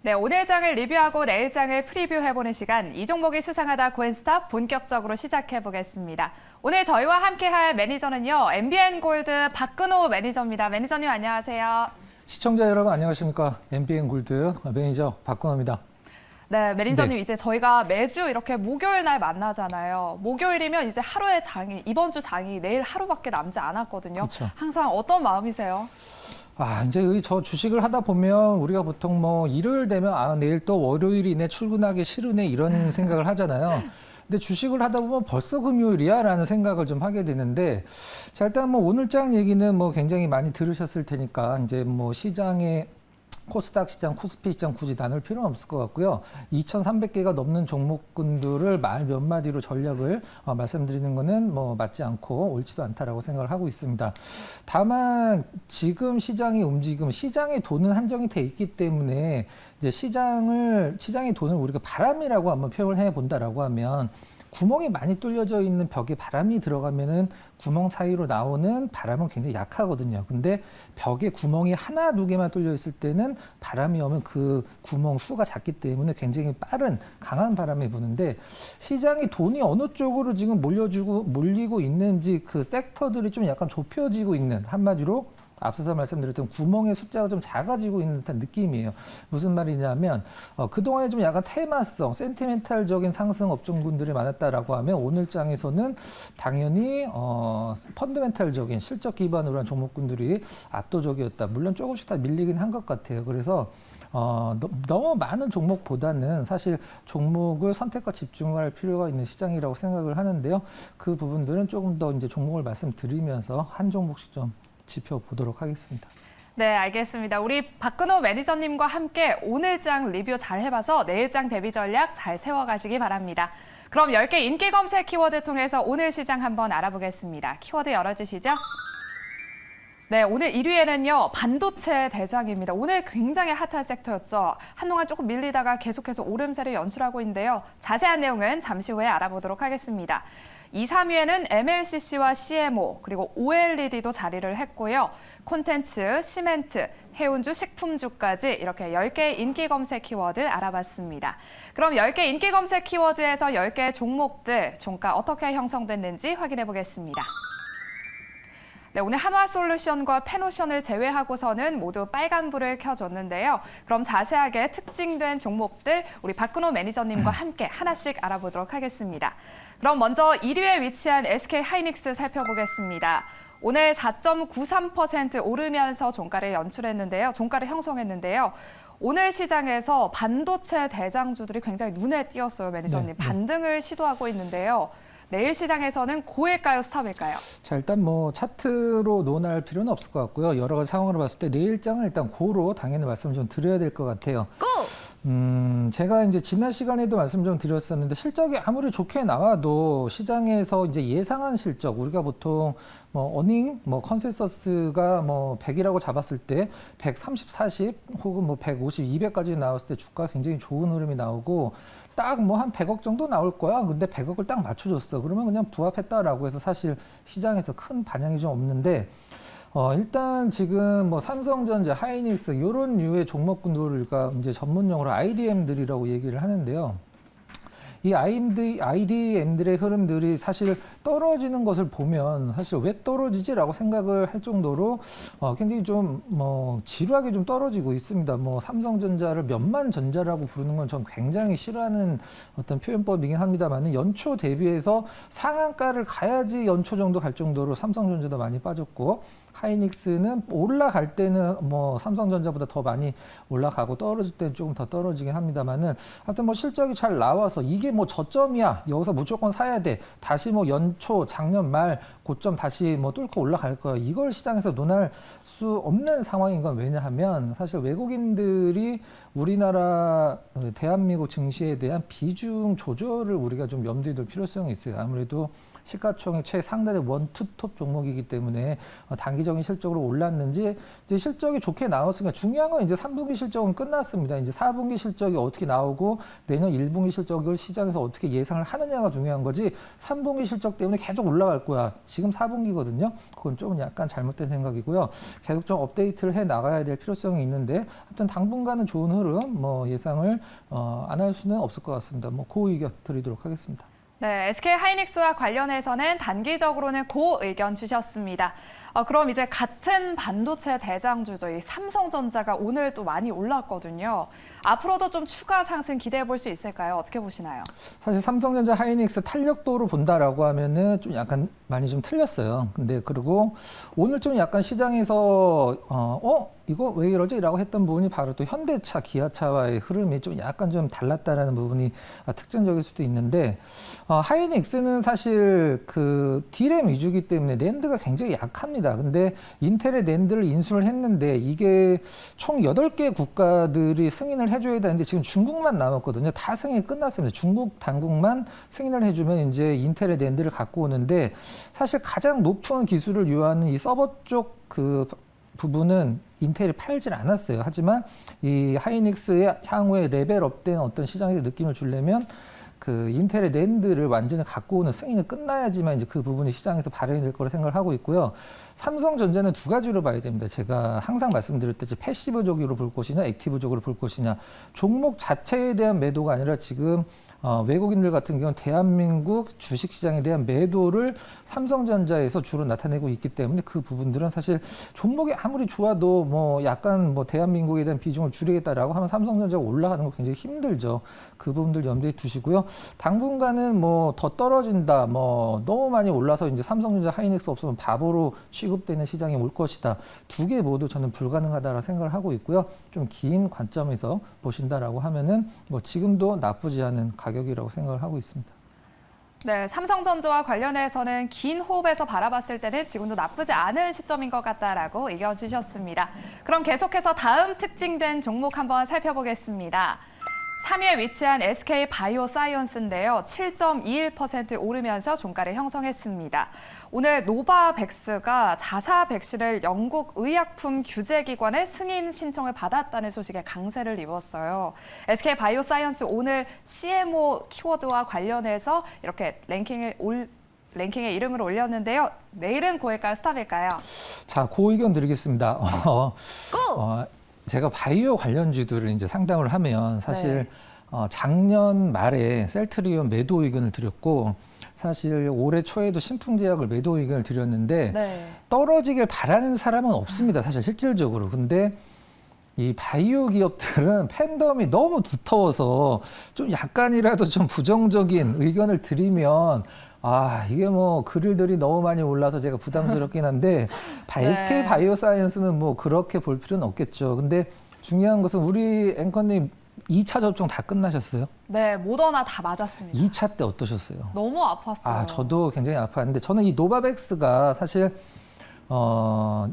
네, 오늘 장을 리뷰하고 내일 장을 프리뷰해보는 시간, 이 종목이 수상하다 코인스탑 본격적으로 시작해보겠습니다. 오늘 저희와 함께할 매니저는요, MBN골드 박근호 매니저입니다. 매니저님 안녕하세요. 시청자 여러분 안녕하십니까. MBN골드 매니저 박근호입니다. 네, 매니저님 네. 이제 저희가 매주 이렇게 목요일 날 만나잖아요. 목요일이면 이제 하루의 장이, 이번 주 장이 내일 하루밖에 남지 않았거든요. 그렇죠. 항상 어떤 마음이세요? 이제 저 주식을 하다 보면 우리가 보통 뭐 일요일 되면 내일 또 월요일이네 출근하기 싫으네 이런 생각을 하잖아요. 근데 주식을 하다 보면 벌써 금요일이야 라는 생각을 좀 하게 되는데, 자, 일단 뭐 오늘 장 얘기는 뭐 굉장히 많이 들으셨을 테니까 이제 뭐 시장에 코스닥 시장, 코스피 시장 굳이 나눌 필요는 없을 것 같고요. 2,300개가 넘는 종목군들을 말 몇 마디로 전략을 말씀드리는 거는 뭐 맞지 않고 옳지도 않다라고 생각을 하고 있습니다. 다만 지금 시장의 움직임, 시장의 돈은 한정이 돼 있기 때문에 이제 시장의 돈을 우리가 바람이라고 한번 표현해 본다라고 하면, 구멍이 많이 뚫려져 있는 벽에 바람이 들어가면은 구멍 사이로 나오는 바람은 굉장히 약하거든요. 근데 벽에 구멍이 하나, 두 개만 뚫려 있을 때는 바람이 오면 그 구멍 수가 작기 때문에 굉장히 빠른, 강한 바람이 부는데, 시장이 돈이 어느 쪽으로 지금 몰리고 있는지 그 섹터들이 좀 약간 좁혀지고 있는, 한마디로 앞서서 말씀드렸던 구멍의 숫자가 좀 작아지고 있는 듯한 느낌이에요. 무슨 말이냐면 그동안에 좀 약간 테마성, 센티멘탈적인 상승 업종군들이 많았다라고 하면, 오늘 장에서는 당연히 펀더멘탈적인 실적 기반으로 한 종목군들이 압도적이었다. 물론 조금씩 다 밀리긴 한 것 같아요. 그래서 너무 많은 종목보다는 사실 종목을 선택과 집중을 할 필요가 있는 시장이라고 생각을 하는데요. 그 부분들은 조금 더 이제 종목을 말씀드리면서 한 종목씩 좀 짚어보도록 하겠습니다. 네, 알겠습니다. 우리 박근호 매니저님과 함께 오늘 장 리뷰 잘 해봐서 내일 장 대비 전략 잘 세워가시기 바랍니다. 그럼 10개 인기 검색 키워드 통해서 오늘 시장 한번 알아보겠습니다. 키워드 열어주시죠. 네, 오늘 1위에는요, 반도체 대장입니다. 오늘 굉장히 핫한 섹터였죠. 한동안 조금 밀리다가 계속해서 오름세를 연출하고 있는데요. 자세한 내용은 잠시 후에 알아보도록 하겠습니다. 2, 3위에는 MLCC와 CMO, 그리고 OLED도 자리를 했고요. 콘텐츠, 시멘트, 해운주, 식품주까지 이렇게 10개의 인기 검색 키워드 알아봤습니다. 그럼 10개 인기 검색 키워드에서 10개의 종목들, 종가 어떻게 형성됐는지 확인해 보겠습니다. 네, 오늘 한화솔루션과 페노션을 제외하고서는 모두 빨간불을 켜줬는데요. 그럼 자세하게 특징된 종목들 우리 박근호 매니저님과 함께 하나씩 알아보도록 하겠습니다. 그럼 먼저 1위에 위치한 SK하이닉스 살펴보겠습니다. 오늘 4.93% 오르면서 종가를 형성했는데요. 오늘 시장에서 반도체 대장주들이 굉장히 눈에 띄었어요, 매니저님. 반등을 시도하고 있는데요. 내일 시장에서는 고일까요, 스탑일까요? 자, 일단 뭐 차트로 논할 필요는 없을 것 같고요. 여러 가지 상황으로 봤을 때 내일장은 일단 고로 당연히 말씀 좀 드려야 될 것 같아요. 제가 이제 지난 시간에도 말씀 좀 드렸었는데, 실적이 아무리 좋게 나와도 시장에서 이제 예상한 실적, 우리가 보통 뭐 어닝, 뭐 컨센서스가 뭐 100이라고 잡았을 때 130, 40 혹은 뭐 150, 200까지 나왔을 때 주가가 굉장히 좋은 흐름이 나오고, 딱 뭐 한 100억 정도 나올 거야. 근데 100억을 딱 맞춰줬어. 그러면 그냥 부합했다라고 해서 사실 시장에서 큰 반향이 좀 없는데, 일단 지금 뭐 삼성전자, 하이닉스 이런 류의 종목군들과 이제 전문용어로 IDM들이라고 얘기를 하는데요. 이 IDM들의 흐름들이 사실 떨어지는 것을 보면 사실 왜 떨어지지라고 생각을 할 정도로 굉장히 좀 뭐 지루하게 좀 떨어지고 있습니다. 뭐 삼성전자를 몇만 전자라고 부르는 건 전 굉장히 싫어하는 어떤 표현법이긴 합니다만, 연초 대비해서 상한가를 가야지 연초 정도 갈 정도로 삼성전자도 많이 빠졌고, 하이닉스는 올라갈 때는 뭐 삼성전자보다 더 많이 올라가고 떨어질 때는 조금 더 떨어지긴 합니다만은, 하여튼 뭐 실적이 잘 나와서 이게 뭐 저점이야, 여기서 무조건 사야 돼, 다시 뭐 연초 작년 말 고점 다시 뭐 뚫고 올라갈 거야, 이걸 시장에서 논할 수 없는 상황인 건 왜냐하면, 사실 외국인들이 우리나라 대한민국 증시에 대한 비중 조절을 우리가 좀 염두에 둘 필요성이 있어요. 아무래도 시가총액 최상단의 원투톱 종목이기 때문에 단기적인 실적으로 올랐는지 이제 실적이 좋게 나왔으니까 중요한 건 이제 3분기 실적은 끝났습니다. 이제 4분기 실적이 어떻게 나오고 내년 1분기 실적을 시장에서 어떻게 예상을 하느냐가 중요한 거지 3분기 실적 때문에 계속 올라갈 거야. 지금 4분기거든요. 그건 좀 약간 잘못된 생각이고요. 계속 좀 업데이트를 해 나가야 될 필요성이 있는데 아무튼 당분간은 좋은 흐름 뭐 예상을 안 할 수는 없을 것 같습니다. 뭐 그 의견 드리도록 하겠습니다. 네, SK 하이닉스와 관련해서는 단기적으로는 고 의견 주셨습니다. 그럼 이제 같은 반도체 대장주죠. 이 삼성전자가 오늘 또 많이 올랐거든요. 앞으로도 좀 추가 상승 기대해 볼 수 있을까요? 어떻게 보시나요? 사실 삼성전자 하이닉스 탄력도로 본다라고 하면은 좀 약간 많이 좀 틀렸어요. 근데 그리고 오늘 좀 약간 시장에서 이거 왜 이러지? 라고 했던 부분이 바로 또 현대차, 기아차와의 흐름이 좀 약간 좀 달랐다라는 부분이 특징적일 수도 있는데 하이닉스는 사실 그 D램 위주이기 때문에 낸드가 굉장히 약합니다. 근데 인텔의 낸드를 인수를 했는데 이게 총 8개 국가들이 승인을 해줘야 되는데 지금 중국만 남았거든요. 다 승인이 끝났습니다. 중국 당국만 승인을 해주면 이제 인텔의 낸드를 갖고 오는데 사실 가장 높은 기술을 요하는 이 서버 쪽 그 부분은 인텔이 팔질 않았어요. 하지만 이 하이닉스의 향후에 레벨업된 어떤 시장의 느낌을 주려면 그 인텔의 낸드를 완전히 갖고 오는 승인이 끝나야지만 이제 그 부분이 시장에서 발현이 될 거라 생각을 하고 있고요. 삼성전자는 두 가지로 봐야 됩니다. 제가 항상 말씀드렸듯이 패시브적으로 볼 것이냐, 액티브적으로 볼 것이냐. 종목 자체에 대한 매도가 아니라 지금 외국인들 같은 경우는 대한민국 주식시장에 대한 매도를 삼성전자에서 주로 나타내고 있기 때문에 그 부분들은 사실 종목이 아무리 좋아도 뭐 약간 뭐 대한민국에 대한 비중을 줄이겠다라고 하면 삼성전자가 올라가는 거 굉장히 힘들죠. 그 부분들 염두에 두시고요. 당분간은 뭐 더 떨어진다, 뭐 너무 많이 올라서 이제 삼성전자 하이닉스 없으면 바보로 취급되는 시장이 올 것이다. 두 개 모두 저는 불가능하다라고 생각을 하고 있고요. 좀 긴 관점에서 보신다라고 하면은 뭐 지금도 나쁘지 않은 가격이라고 생각을 하고 있습니다. 네, 삼성전자와 관련해서는 긴 호흡에서 바라봤을 때는 지금도 나쁘지 않은 시점인 것 같다라고 의견 주셨습니다. 그럼 계속해서 다음 특징된 종목 한번 살펴보겠습니다. 3위에 위치한 SK 바이오사이언스인데요. 7.21% 오르면서 종가를 형성했습니다. 오늘 노바백스가 자사 백신을 영국 의약품 규제기관에 승인 신청을 받았다는 소식에 강세를 입었어요. SK 바이오사이언스 오늘 CMO 키워드와 관련해서 이렇게 랭킹에 이름을 올렸는데요. 내일은 고일까요? 스탑일까요? 자, 그 의견 드리겠습니다. 제가 바이오 관련주들을 이제 상담을 하면 사실 작년 말에 셀트리온 매도 의견을 드렸고 사실 올해 초에도 신풍제약을 매도 의견을 드렸는데 떨어지길 바라는 사람은 없습니다. 사실 실질적으로. 근데 이 바이오 기업들은 팬덤이 너무 두터워서 좀 약간이라도 좀 부정적인 의견을 드리면 이게 뭐 그릴들이 너무 많이 올라서 제가 부담스럽긴 한데 SK 바이오사이언스는 뭐 그렇게 볼 필요는 없겠죠. 근데 중요한 것은 우리 앵커님 2차 접종 다 끝나셨어요? 네, 모더나 다 맞았습니다. 2차 때 어떠셨어요? 너무 아팠어요. 저도 굉장히 아팠는데 저는 이 노바백스가 사실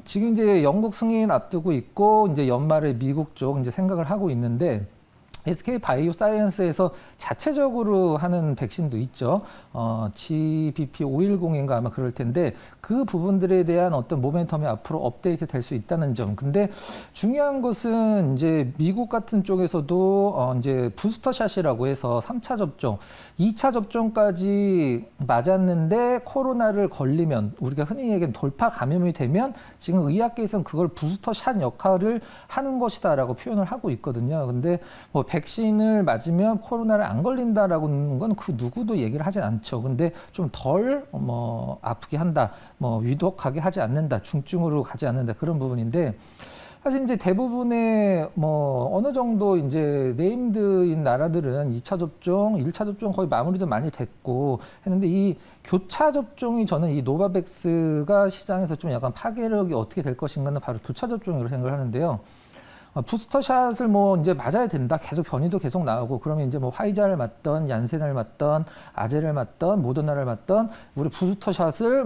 지금 이제 영국 승인 앞두고 있고 이제 연말에 미국 쪽 이제 생각을 하고 있는데 SK 바이오사이언스에서 자체적으로 하는 백신도 있죠. GBP510인가 아마 그럴 텐데 그 부분들에 대한 어떤 모멘텀이 앞으로 업데이트 될 수 있다는 점. 근데 중요한 것은 이제 미국 같은 쪽에서도 이제 부스터샷이라고 해서 3차 접종, 2차 접종까지 맞았는데 코로나를 걸리면 우리가 흔히 얘기하는 돌파 감염이 되면 지금 의학계에서는 그걸 부스터샷 역할을 하는 것이다라고 표현을 하고 있거든요. 근데 뭐 백신을 맞으면 코로나를 안 걸린다라고 하는 건 그 누구도 얘기를 하진 않죠. 근데 좀 덜 아프게 한다, 위독하게 하지 않는다, 중증으로 가지 않는다 그런 부분인데 사실 이제 대부분의 어느 정도 이제 네임드인 나라들은 2차 접종, 1차 접종 거의 마무리도 많이 됐고 했는데 이 교차 접종이 저는 이 노바백스가 시장에서 좀 약간 파괴력이 어떻게 될 것인가는 바로 교차 접종이라고 생각을 하는데요. 부스터샷을 이제 맞아야 된다. 계속 변이도 계속 나오고 그러면 이제 화이자를 맞던 야센을 맞던 아제를 맞던 모더나를 맞던 우리 부스터샷을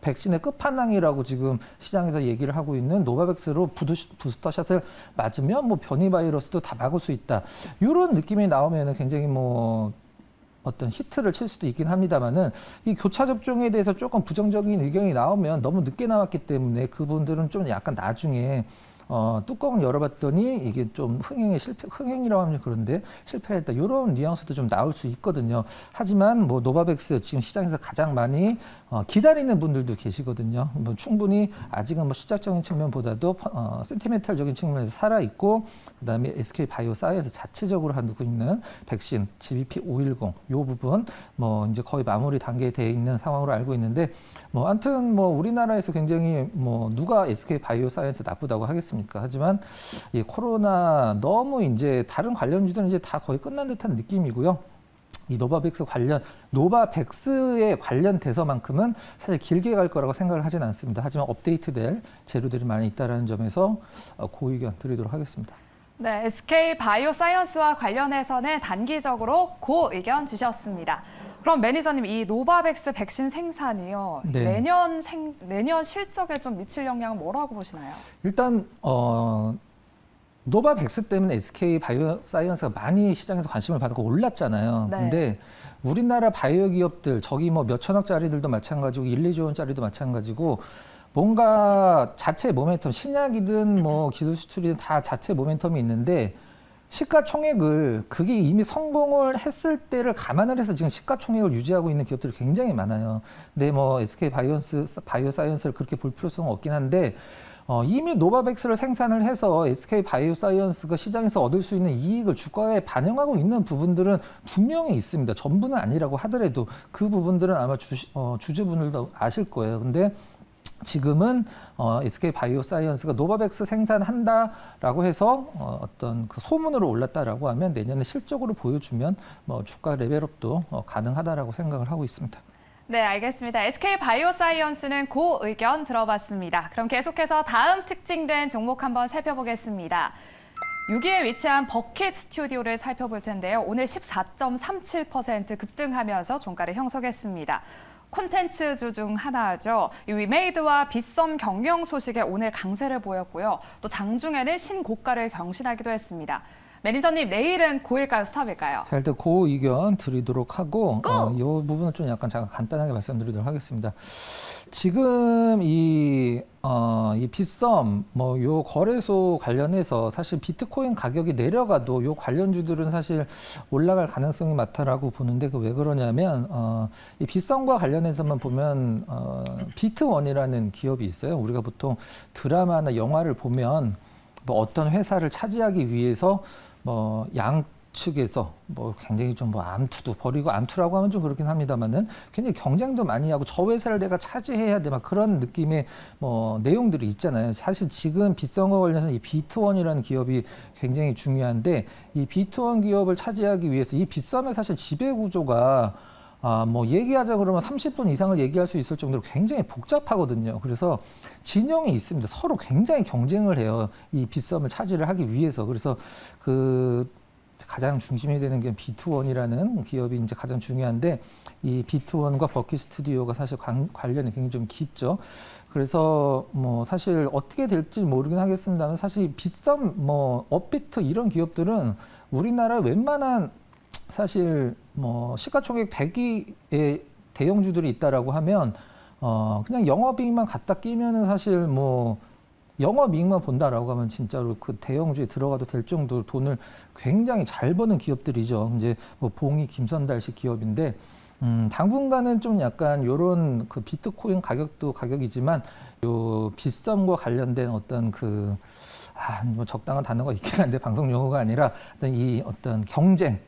백신의 끝판왕이라고 지금 시장에서 얘기를 하고 있는 노바백스로 부스터샷을 맞으면 변이 바이러스도 다 막을 수 있다. 이런 느낌이 나오면 굉장히 어떤 히트를 칠 수도 있긴 합니다만은 이 교차 접종에 대해서 조금 부정적인 의견이 나오면 너무 늦게 나왔기 때문에 그분들은 좀 약간 나중에 뚜껑을 열어봤더니 이게 좀 흥행이라고 하면 그런데 실패했다. 이런 뉘앙스도 좀 나올 수 있거든요. 하지만 뭐 노바백스 지금 시장에서 가장 많이 기다리는 분들도 계시거든요. 뭐 충분히 아직은 뭐 시작적인 측면보다도 센티멘탈적인 측면에서 살아 있고, 그다음에 SK 바이오사이언스 자체적으로 하고 있는 백신 GBP510 요 부분 뭐 이제 거의 마무리 단계에 돼 있는 상황으로 알고 있는데, 뭐 아무튼 뭐 우리나라에서 굉장히 뭐 누가 SK 바이오사이언스 나쁘다고 하겠습니까? 하지만 이 코로나 너무 이제 다른 관련주들은 이제 다 거의 끝난 듯한 느낌이고요. 이 노바백스에 관련돼서만큼은 사실 길게 갈 거라고 생각을 하진 않습니다. 하지만 업데이트될 재료들이 많이 있다는 점에서 고 의견 드리도록 하겠습니다. 네, SK 바이오사이언스와 관련해서는 단기적으로 고 의견 주셨습니다. 그럼 매니저님, 이 노바백스 백신 생산이요. 네. 내년 실적에 좀 미칠 영향은 뭐라고 보시나요? 일단 노바백스 때문에 SK 바이오사이언스가 많이 시장에서 관심을 받고 올랐잖아요. 네. 근데 우리나라 바이오 기업들 저기 뭐 몇천억짜리들도 마찬가지고 1, 2조 원짜리도 마찬가지고 뭔가 자체 모멘텀, 신약이든 뭐 기술 수출이든 다 자체 모멘텀이 있는데 시가총액을 그게 이미 성공을 했을 때를 감안을 해서 지금 시가총액을 유지하고 있는 기업들이 굉장히 많아요. 근데 뭐 SK 바이오사이언스를 그렇게 볼 필요성은 없긴 한데 이미 노바백스를 생산을 해서 SK 바이오사이언스가 시장에서 얻을 수 있는 이익을 주가에 반영하고 있는 부분들은 분명히 있습니다. 전부는 아니라고 하더라도 그 부분들은 아마 주주분들도 아실 거예요. 근데 지금은 SK 바이오사이언스가 노바백스 생산한다라고 해서 어떤 그 소문으로 올랐다라고 하면 내년에 실적으로 보여주면 뭐 주가 레벨업도 가능하다라고 생각을 하고 있습니다. 네, 알겠습니다. SK 바이오사이언스는 고 의견 들어봤습니다. 그럼 계속해서 다음 특징된 종목 한번 살펴보겠습니다. 6위에 위치한 버킷 스튜디오를 살펴볼 텐데요. 오늘 14.37% 급등하면서 종가를 형성했습니다. 콘텐츠주 중 하나죠. 이 위메이드와 빗썸 경영 소식에 오늘 강세를 보였고요. 또 장중에는 신고가를 경신하기도 했습니다. 매니저님, 내일은 고일까요, 스탑일까요? 자, 일단 고 의견 드리도록 하고 이 부분은 좀 약간 잠깐 간단하게 말씀드리도록 하겠습니다. 지금 이 빗썸 뭐 요 거래소 관련해서 사실 비트코인 가격이 내려가도 요 관련주들은 사실 올라갈 가능성이 많다라고 보는데 그 왜 그러냐면 이 빗썸과 관련해서만 보면 비트원이라는 기업이 있어요. 우리가 보통 드라마나 영화를 보면 뭐 어떤 회사를 차지하기 위해서 뭐 양측에서 뭐 굉장히 좀 뭐 암투도 벌이고, 암투라고 하면 좀 그렇긴 합니다만은 굉장히 경쟁도 많이 하고 저 회사를 내가 차지해야 돼 막 그런 느낌의 뭐 내용들이 있잖아요. 사실 지금 빗썸과 관련해서 이 비트원이라는 기업이 굉장히 중요한데, 이 비트원 기업을 차지하기 위해서 이 빗썸의 사실 지배 구조가 뭐 얘기하자 그러면 30분 이상을 얘기할 수 있을 정도로 굉장히 복잡하거든요. 그래서 진영이 있습니다. 서로 굉장히 경쟁을 해요. 이 빗썸을 차지를 하기 위해서. 그래서 그 가장 중심이 되는 게 비트원이라는 기업이 이제 가장 중요한데, 이 비트원과 버킷 스튜디오가 사실 관련이 굉장히 좀 깊죠. 그래서 뭐 사실 어떻게 될지 모르긴 하겠습니다만, 사실 빗썸, 뭐 업비트 이런 기업들은 우리나라 웬만한 사실 뭐 시가총액 100위의 대형주들이 있다라고 하면 그냥 영업이익만 갖다 끼면은 사실 뭐 영업이익만 본다라고 하면 진짜로 그 대형주에 들어가도 될 정도로 돈을 굉장히 잘 버는 기업들이죠. 이제 뭐 봉이 김선달식 기업인데 당분간은 좀 약간 요런 그 비트코인 가격도 가격이지만 요 빗썸과 관련된 어떤 뭐 적당한 단어가 있긴 한데 방송 용어가 아니라 어떤 경쟁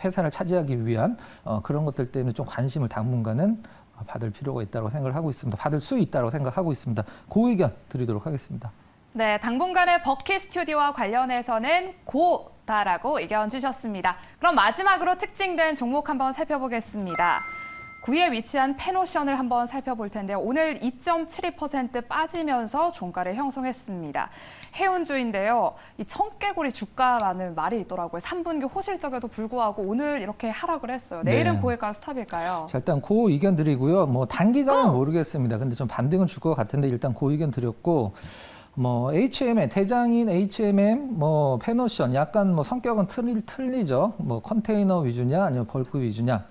회사를 차지하기 위한 그런 것들 때문에 좀 관심을 당분간은 받을 필요가 있다고 생각을 하고 있습니다. 받을 수 있다고 생각하고 있습니다. 그 의견 드리도록 하겠습니다. 네, 당분간의 버킷 스튜디오와 관련해서는 고다라고 의견 주셨습니다. 그럼 마지막으로 특징된 종목 한번 살펴보겠습니다. 9위에 위치한 페노션을 한번 살펴볼 텐데요. 오늘 2.72% 빠지면서 종가를 형성했습니다. 해운주인데요. 이 청개구리 주가라는 말이 있더라고요. 3분기 호실적에도 불구하고 오늘 이렇게 하락을 했어요. 내일은 네. 고일까요, 스탑일까요? 자, 일단 그 의견 드리고요. 뭐 단기간은 모르겠습니다. 근데 좀 반등은 줄 것 같은데 일단 그 의견 드렸고, 뭐 HMM, 대장인 HMM, 뭐 페노션 약간 뭐 성격은 틀리죠. 뭐 컨테이너 위주냐 아니면 벌크 위주냐.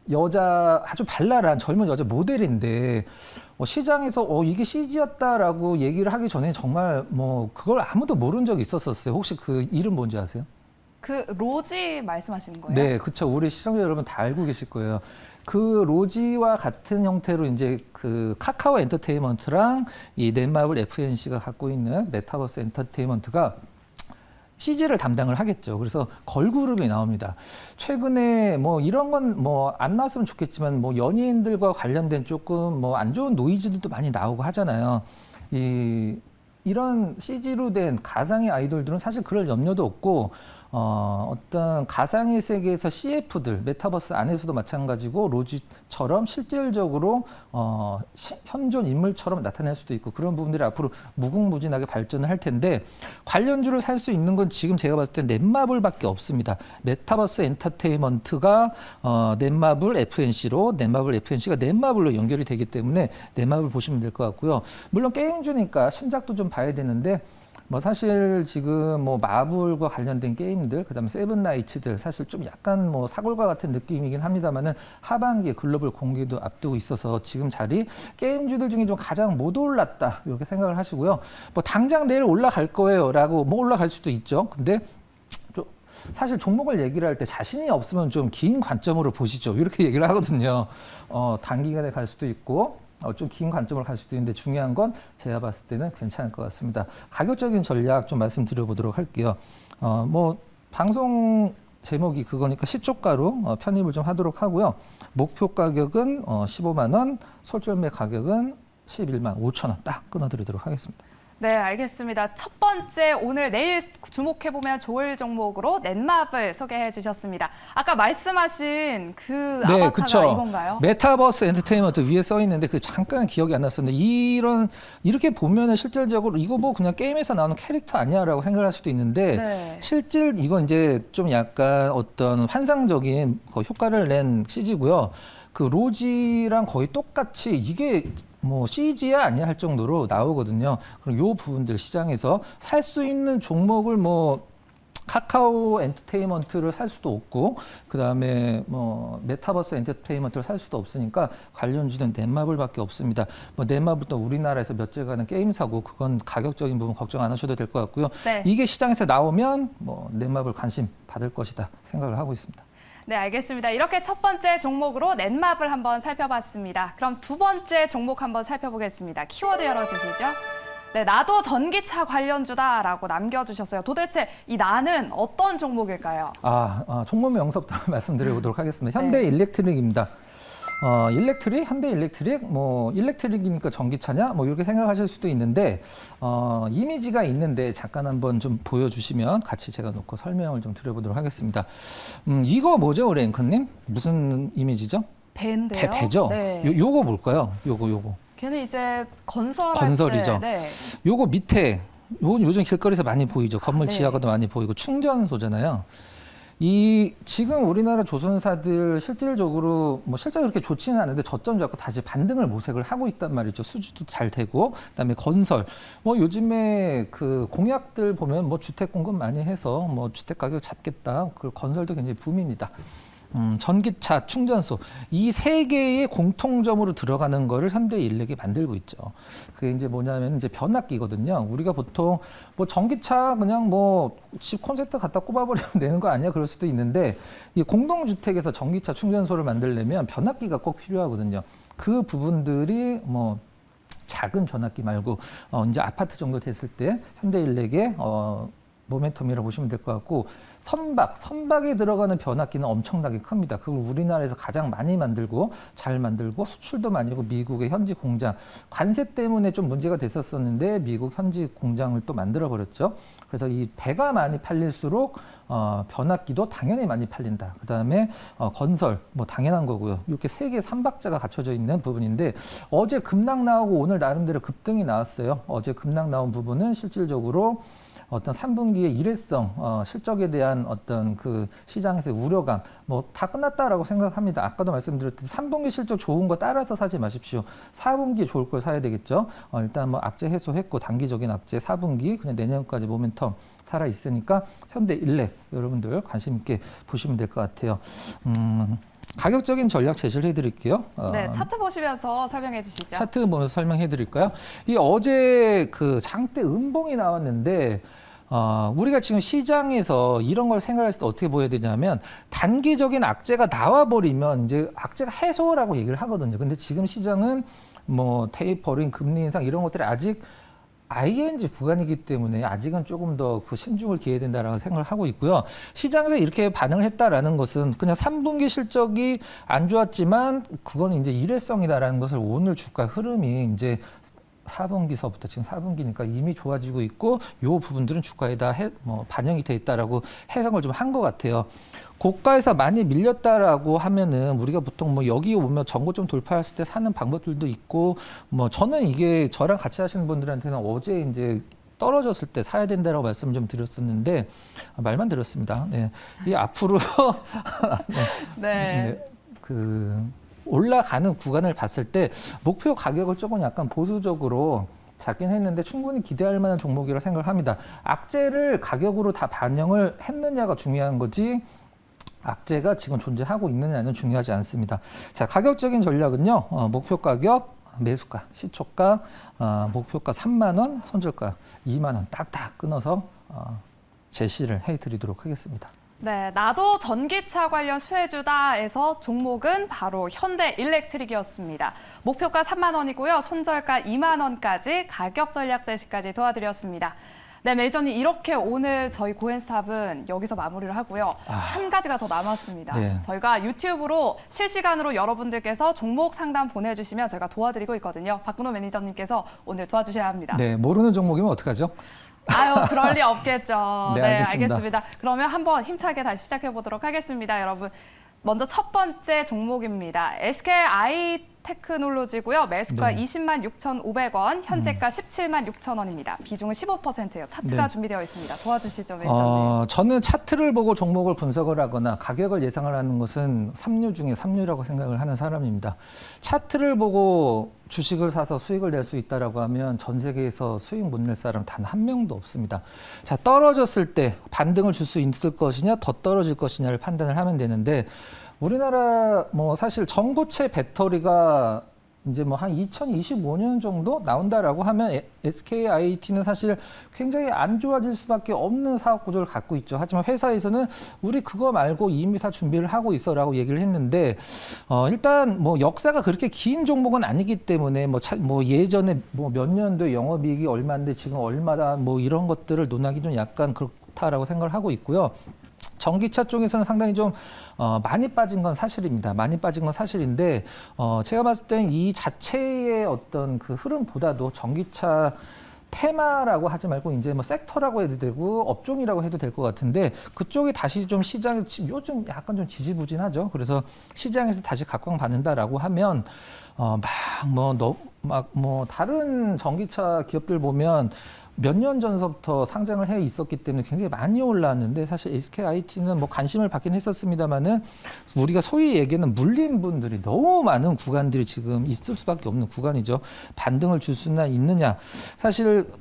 여자 아주 발랄한 젊은 여자 모델인데 시장에서 이게 CG였다라고 얘기를 하기 전에 정말 뭐 그걸 아무도 모른 적이 있었어요. 혹시 그 이름 뭔지 아세요? 그 로지 말씀하시는 거예요? 네, 그렇죠. 우리 시청자 여러분 다 알고 계실 거예요. 그 로지와 같은 형태로 이제 그 카카오 엔터테인먼트랑 이 넷마블 FNC가 갖고 있는 메타버스 엔터테인먼트가 CG를 담당을 하겠죠. 그래서 걸그룹이 나옵니다. 최근에 뭐 이런 건 뭐 안 나왔으면 좋겠지만 뭐 연예인들과 관련된 조금 뭐 안 좋은 노이즈들도 많이 나오고 하잖아요. 이런 CG로 된 가상의 아이돌들은 사실 그럴 염려도 없고 어떤 가상의 세계에서 CF들, 메타버스 안에서도 마찬가지고 로지처럼 실질적으로 현존 인물처럼 나타날 수도 있고 그런 부분들이 앞으로 무궁무진하게 발전을 할 텐데 관련주를 살 수 있는 건 지금 제가 봤을 때 넷마블밖에 없습니다. 메타버스 엔터테인먼트가 넷마블 FNC로 넷마블 FNC가 넷마블로 연결이 되기 때문에 넷마블 보시면 될 것 같고요. 물론 게임주니까 신작도 좀 봐야 되는데 뭐 사실 지금 뭐 마블과 관련된 게임들, 그다음에 세븐나이츠들 사실 좀 약간 뭐 사골과 같은 느낌이긴 합니다만은 하반기에 글로벌 공개도 앞두고 있어서 지금 자리 게임주들 중에 좀 가장 못 올랐다 이렇게 생각을 하시고요. 뭐 당장 내일 올라갈 거예요라고 뭐 올라갈 수도 있죠. 근데 좀 사실 종목을 얘기를 할 때 자신이 없으면 좀 긴 관점으로 보시죠. 이렇게 얘기를 하거든요. 단기간에 갈 수도 있고. 좀 긴 관점을 갈 수도 있는데 중요한 건 제가 봤을 때는 괜찮을 것 같습니다. 가격적인 전략 좀 말씀드려 보도록 할게요. 뭐 방송 제목이 그거니까 시초가로 편입을 좀 하도록 하고요. 목표 가격은 15만 원, 솔절매 가격은 11만 5천 원 딱 끊어드리도록 하겠습니다. 네, 알겠습니다. 첫 번째 오늘 내일 주목해보면 좋을 종목으로 넷마블 소개해 주셨습니다. 아까 말씀하신 그 네, 아바타가 그쵸. 이건가요? 메타버스 엔터테인먼트 위에 써 있는데 그 잠깐 기억이 안 났었는데 이렇게 보면은 실질적으로 이거 뭐 그냥 게임에서 나오는 캐릭터 아니야라고 생각할 수도 있는데 네. 실질 이건 이제 좀 약간 어떤 환상적인 효과를 낸 CG고요. 그 로지랑 거의 똑같이 이게 뭐 CG야 아니야 할 정도로 나오거든요. 그럼 요 부분들 시장에서 살 수 있는 종목을 뭐 카카오 엔터테인먼트를 살 수도 없고 그다음에 뭐 메타버스 엔터테인먼트를 살 수도 없으니까 관련주는 넷마블밖에 없습니다. 뭐 넷마블도 우리나라에서 몇 째가는 게임사고 그건 가격적인 부분 걱정 안 하셔도 될 것 같고요. 네. 이게 시장에서 나오면 뭐 넷마블 관심 받을 것이다 생각을 하고 있습니다. 네, 알겠습니다. 이렇게 첫 번째 종목으로 넷마블 한번 살펴봤습니다. 그럼 두 번째 종목 한번 살펴보겠습니다. 키워드 열어주시죠. 네, 나도 전기차 관련주다라고 남겨주셨어요. 도대체 이 나는 어떤 종목일까요? 종목 명석도 말씀드려보도록 하겠습니다. 현대 일렉트릭입니다. 현대 일렉트릭, 뭐 일렉트릭이니까 전기차냐, 뭐 이렇게 생각하실 수도 있는데 이미지가 있는데 잠깐 한번 좀 보여주시면 같이 제가 놓고 설명을 좀 드려보도록 하겠습니다. 이거 뭐죠, 우리 앵커님? 무슨 이미지죠? 배인데요. 배죠. 네. 요거 뭘까요? 요거. 걔는 이제 건설이죠. 네. 요거 밑에 요즘 길거리에서 많이 보이죠. 건물 네. 지하가도 많이 보이고 충전소잖아요. 지금 우리나라 조선사들 실질적으로 뭐 실제로 그렇게 좋지는 않은데 저점 잡고 다시 반등을 모색을 하고 있단 말이죠. 수주도 잘 되고 그다음에 건설 뭐 요즘에 그 공약들 보면 뭐 주택 공급 많이 해서 뭐 주택 가격 잡겠다. 그 건설도 굉장히 붐입니다. 전기차, 충전소 이 세 개의 공통점으로 들어가는 거를 현대인력이 만들고 있죠. 그게 이제 뭐냐면 이제 변압기거든요. 우리가 보통 뭐 전기차 그냥 뭐 집 콘센트 갖다 꼽아버리면 되는 거 아니야? 그럴 수도 있는데 이 공동주택에서 전기차 충전소를 만들려면 변압기가 꼭 필요하거든요. 그 부분들이 뭐 작은 변압기 말고 이제 아파트 정도 됐을 때 현대인력의 모멘텀이라고 보시면 될 것 같고 선박에 들어가는 변압기는 엄청나게 큽니다. 그걸 우리나라에서 가장 많이 만들고 잘 만들고 수출도 많이 하고 미국의 현지 공장 관세 때문에 좀 문제가 됐었었는데 미국 현지 공장을 또 만들어 버렸죠. 그래서 이 배가 많이 팔릴수록 변압기도 당연히 많이 팔린다. 그다음에 건설 뭐 당연한 거고요. 이렇게 세 개 삼박자가 갖춰져 있는 부분인데 어제 급락 나오고 오늘 나름대로 급등이 나왔어요. 어제 급락 나온 부분은 실질적으로 어떤 3분기의 일회성 실적에 대한 어떤 그 시장에서의 우려감 뭐 다 끝났다라고 생각합니다. 아까도 말씀드렸듯이 3분기 실적 좋은 거 따라서 사지 마십시오. 4분기 좋을 걸 사야 되겠죠. 일단 뭐 악재 해소했고 단기적인 악재 4분기 그냥 내년까지 모멘텀 살아 있으니까 현대 일렉 여러분들 관심 있게 보시면 될 것 같아요. 가격적인 전략 제시를 해드릴게요. 네, 차트 보시면서 설명해 주시죠. 차트 보면서 설명해 드릴까요? 이 어제 그 장대 음봉이 나왔는데, 우리가 지금 시장에서 이런 걸 생각했을 때 어떻게 보여야 되냐면, 단기적인 악재가 나와버리면 이제 악재가 해소라고 얘기를 하거든요. 근데 지금 시장은 뭐 테이퍼링, 금리 인상 이런 것들이 아직 ING 구간이기 때문에 아직은 조금 더 그 신중을 기해야 된다라고 생각을 하고 있고요. 시장에서 이렇게 반응을 했다라는 것은 그냥 3분기 실적이 안 좋았지만 그거는 이제 일회성이다라는 것을 오늘 주가 흐름이 이제 4분기서부터 지금 4분기니까 이미 좋아지고 있고 요 부분들은 주가에 다 반영이 돼 있다라고 해석을 좀 한 것 같아요. 고가에서 많이 밀렸다라고 하면은 우리가 보통 뭐 여기 오면 전고점 돌파했을 때 사는 방법들도 있고 뭐 저는 이게 저랑 같이 하시는 분들한테는 어제 이제 떨어졌을 때 사야 된다라고 말씀을 좀 드렸었는데 말만 들었습니다. 네. 이 앞으로 네. 그 올라가는 구간을 봤을 때 목표 가격을 조금 약간 보수적으로 잡긴 했는데 충분히 기대할 만한 종목이라 생각을 합니다. 악재를 가격으로 다 반영을 했느냐가 중요한 거지 악재가 지금 존재하고 있느냐는 중요하지 않습니다. 자, 가격적인 전략은요. 목표 가격, 매수가, 시초가, 목표가 3만 원, 손절가 2만 원 딱딱 끊어서 제시를 해드리도록 하겠습니다. 네, 나도 전기차 관련 수혜주다에서 종목은 바로 현대일렉트릭이었습니다. 목표가 3만 원이고요. 손절가 2만 원까지 가격 전략 제시까지 도와드렸습니다. 네, 매니저님 이렇게 오늘 저희 고엔스탑은 여기서 마무리를 하고요. 한 가지가 더 남았습니다. 네. 저희가 유튜브로 실시간으로 여러분들께서 종목 상담 보내주시면 저희가 도와드리고 있거든요. 박근호 매니저님께서 오늘 도와주셔야 합니다. 네, 모르는 종목이면 어떡하죠? 아유, 그럴 리 없겠죠. 네, 네, 알겠습니다. 알겠습니다. 그러면 한번 힘차게 다시 시작해 보도록 하겠습니다, 여러분. 먼저 첫 번째 종목입니다. SKI 테크놀로지고요. 매수가 네. 20만 6,500원, 현재가 17만 6천 원입니다. 비중은 15%예요. 차트가 네. 준비되어 있습니다. 도와주시죠, 매니저님. 저는 차트를 보고 종목을 분석을 하거나 가격을 예상을 하는 것은 3류 중에 3류라고 생각을 하는 사람입니다. 차트를 보고 주식을 사서 수익을 낼 수 있다라고 하면 전 세계에서 수익 못 낼 사람 단 한 명도 없습니다. 자, 떨어졌을 때 반등을 줄 수 있을 것이냐, 더 떨어질 것이냐를 판단을 하면 되는데 우리나라 뭐 사실 전고체 배터리가 이제 뭐 한 2025년 정도 나온다라고 하면 SKIT는 사실 굉장히 안 좋아질 수밖에 없는 사업 구조를 갖고 있죠. 하지만 회사에서는 우리 그거 말고 이미 다 준비를 하고 있어라고 얘기를 했는데 일단 뭐 역사가 그렇게 긴 종목은 아니기 때문에 뭐 예전에 뭐 몇 년도에 영업이익이 얼마인데 지금 얼마다 뭐 이런 것들을 논하기 좀 약간 그렇다라고 생각을 하고 있고요. 전기차 쪽에서는 상당히 좀 많이 빠진 건 사실입니다. 많이 빠진 건 사실인데 제가 봤을 땐 이 자체의 어떤 그 흐름보다도 전기차 테마라고 하지 말고 이제 뭐 섹터라고 해도 되고 업종이라고 해도 될 것 같은데 그쪽이 다시 좀 시장에 요즘 약간 좀 지지부진하죠. 그래서 시장에서 다시 각광받는다라고 하면 뭐 다른 전기차 기업들 보면 몇 년 전서부터 상장을 해 있었기 때문에 굉장히 많이 올랐는데 사실 SKIT는 뭐 관심을 받긴 했었습니다만은 우리가 소위 얘기하는 물린 분들이 너무 많은 구간들이 지금 있을 수밖에 없는 구간이죠. 반등을 줄 수나 있느냐. 사실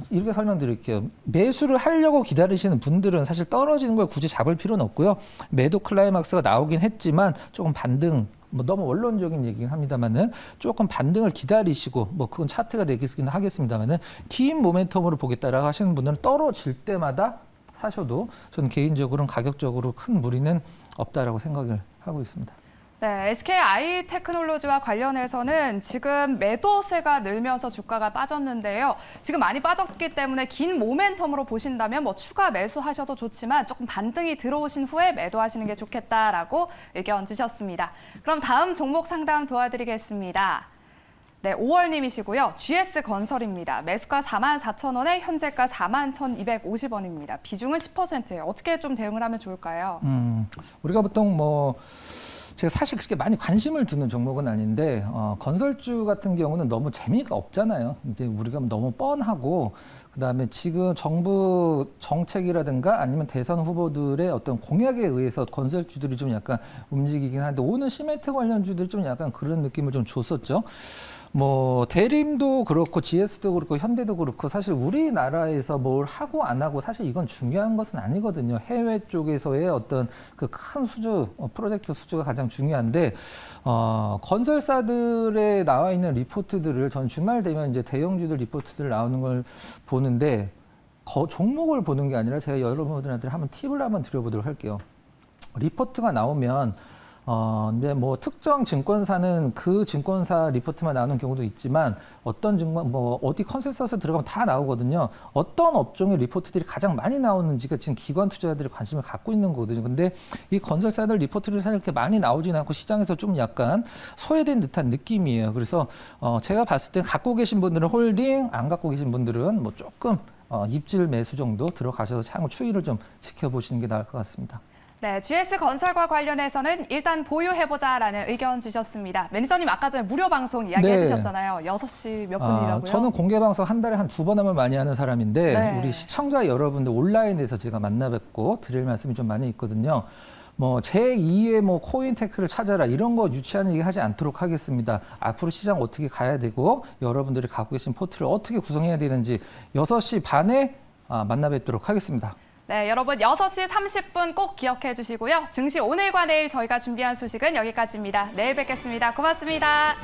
이렇게 설명드릴게요. 매수를 하려고 기다리시는 분들은 사실 떨어지는 걸 굳이 잡을 필요는 없고요. 매도 클라이막스가 나오긴 했지만 조금 반등 뭐 너무 원론적인 얘기긴 합니다만은 조금 반등을 기다리시고 뭐 그건 차트가 되겠긴 하겠습니다만은 긴 모멘텀으로 보겠다라고 하시는 분들은 떨어질 때마다 사셔도 저는 개인적으로는 가격적으로 큰 무리는 없다라고 생각을 하고 있습니다. 네, SKI 테크놀로지와 관련해서는 지금 매도세가 늘면서 주가가 빠졌는데요. 지금 많이 빠졌기 때문에 긴 모멘텀으로 보신다면 뭐 추가 매수하셔도 좋지만 조금 반등이 들어오신 후에 매도하시는 게 좋겠다라고 의견 주셨습니다. 그럼 다음 종목 상담 도와드리겠습니다. 네, 5월님이시고요. GS건설입니다. 매수가 44,000원에 현재가 41,250원입니다. 비중은 10%예요. 어떻게 좀 대응을 하면 좋을까요? 우리가 보통 제가 사실 그렇게 많이 관심을 두는 종목은 아닌데 건설주 같은 경우는 너무 재미가 없잖아요. 이제 우리가 너무 뻔하고 그다음에 지금 정부 정책이라든가 아니면 대선 후보들의 어떤 공약에 의해서 건설주들이 좀 약간 움직이긴 한데 오늘 시멘트 관련주들이 좀 약간 그런 느낌을 좀 줬었죠. 뭐 대림도 그렇고 GS도 그렇고 현대도 그렇고 사실 우리나라에서 뭘 하고 안 하고 사실 이건 중요한 것은 아니거든요. 해외 쪽에서의 어떤 그 큰 수주, 프로젝트 수주가 가장 중요한데 건설사들에 나와 있는 리포트들을 전 주말 되면 이제 대형주들 리포트들 나오는 걸 보는데 종목을 보는 게 아니라 제가 여러분들한테 한번 팁을 한번 드려보도록 할게요. 리포트가 나오면 근데 뭐 특정 증권사는 그 증권사 리포트만 나오는 경우도 있지만 어떤 증권 뭐 어디 컨센서스 들어가면 다 나오거든요. 어떤 업종의 리포트들이 가장 많이 나오는지가 지금 기관 투자자들이 관심을 갖고 있는 거거든요. 근데 이 건설사들 리포트를 사실 이렇게 많이 나오지는 않고 시장에서 좀 약간 소외된 듯한 느낌이에요. 그래서 제가 봤을 때 갖고 계신 분들은 홀딩, 안 갖고 계신 분들은 뭐 조금 입질 매수 정도 들어가셔서 향후 추이를 좀 지켜보시는 게 나을 것 같습니다. 네, GS건설과 관련해서는 일단 보유해보자라는 의견 주셨습니다. 매니저님 아까 전에 무료 방송 이야기해 네. 주셨잖아요. 6시 몇 분이라고요? 저는 공개 방송 한 달에 한 2번 하면 많이 하는 사람인데 네. 우리 시청자 여러분들 온라인에서 제가 만나 뵙고 드릴 말씀이 좀 많이 있거든요. 뭐 제2의 뭐 코인테크를 찾아라 이런 거 유치한 얘기 하지 않도록 하겠습니다. 앞으로 시장 어떻게 가야 되고 여러분들이 갖고 계신 포트를 어떻게 구성해야 되는지 6시 반에 만나 뵙도록 하겠습니다. 네, 여러분 6시 30분 꼭 기억해 주시고요. 증시 오늘과 내일 저희가 준비한 소식은 여기까지입니다. 내일 뵙겠습니다. 고맙습니다.